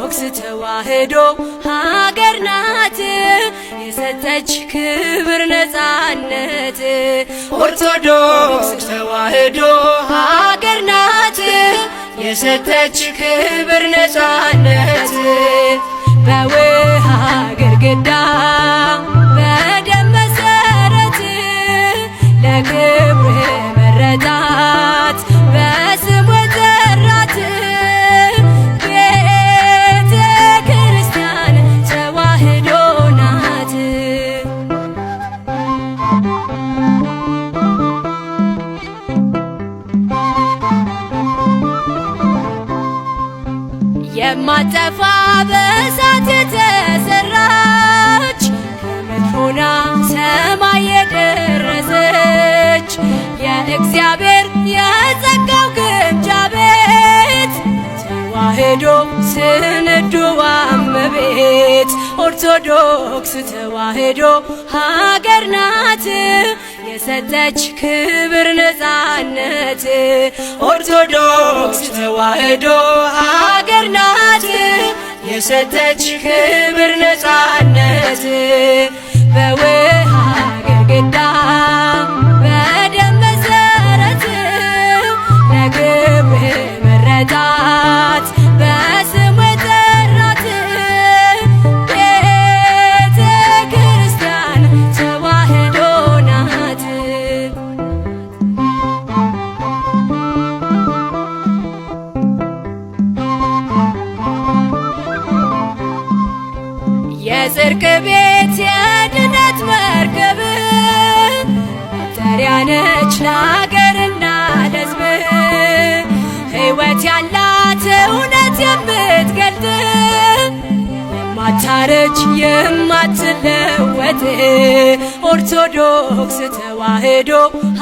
ኦርቶዶክስ ተዋሕዶ ሀገር ናት የሰጠች ክብር ነፃነት። ኦርቶዶክስ ተዋሕዶ ሀገር ናት የሰጠች ክብር ነፃነት። በውሃ ግድግዳ በደም መሰረት ለክብር መረጣት በስሙ ጠራት ቤተ ክርስቲያን ተዋሕዶ ናት። የማጠፋ በእሳት የተሰራች ከምድር ሆና ሰማይ የደረሰች የእግዚአብሔር የጸጋው ግምጃ ቤት ተዋሕዶ ስንዱ እመቤት። ኦርቶዶክስ ተዋሕዶ ሀገር ናት የሰጠች ክብር ነፃነት። ኦርቶዶክስ ተዋሕዶ ሀገር ናት የሰጠች ክብር ነፃነት። በውሃ ግድግዳ በደም መሰረት ለክብር መረጣት በስሙ ጠራት ቤተ ክርስቲያን ተዋሕዶ ናት። የጽድቅ ቤት የድነት መርከብ መጠሪያ ነች ለአገርና ለሕዝብ ሕይወት ያላት እውነት የምትገልጥ የማታረጅ የማትለወጥ ኦርቶዶክስ ተዋሕዶ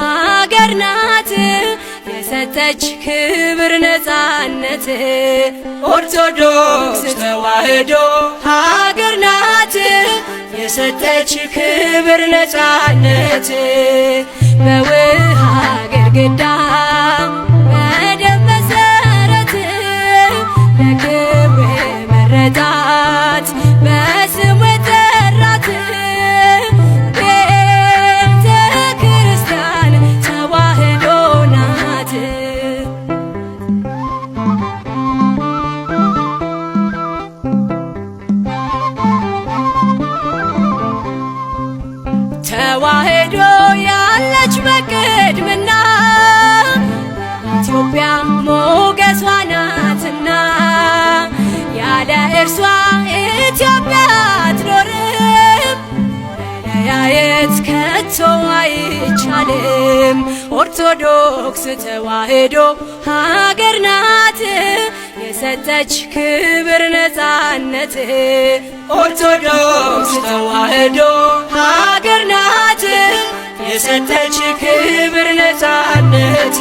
ሀገር ናት የሰጠች ክብር ነፃነት። ኦርቶዶክስ ተዋሕዶ ሀገር ናት የሰጠች ክብር ነፃነት። በውሃ ግድግዳ በደም መሰረት ለክብር መረጣት በስሙ ጠራት ቤተ ክርስቲያን ተዋሕዶ ናት። ተዋሕዶ ያለች በቅድምና ኢትዮጵያ ሞገሷ ናትና ያለ እርሷ ኢትዮጵያ አትኖርም መለያየት ከቶ አይቻልም። ኦርቶዶክስ ተዋሕዶ ሀገር ናት የሰጠች ክብር ነፃነት። ኦርቶዶክስ ተዋሕዶ ሀገር ናት የሰጠች ክብር ነፃነት።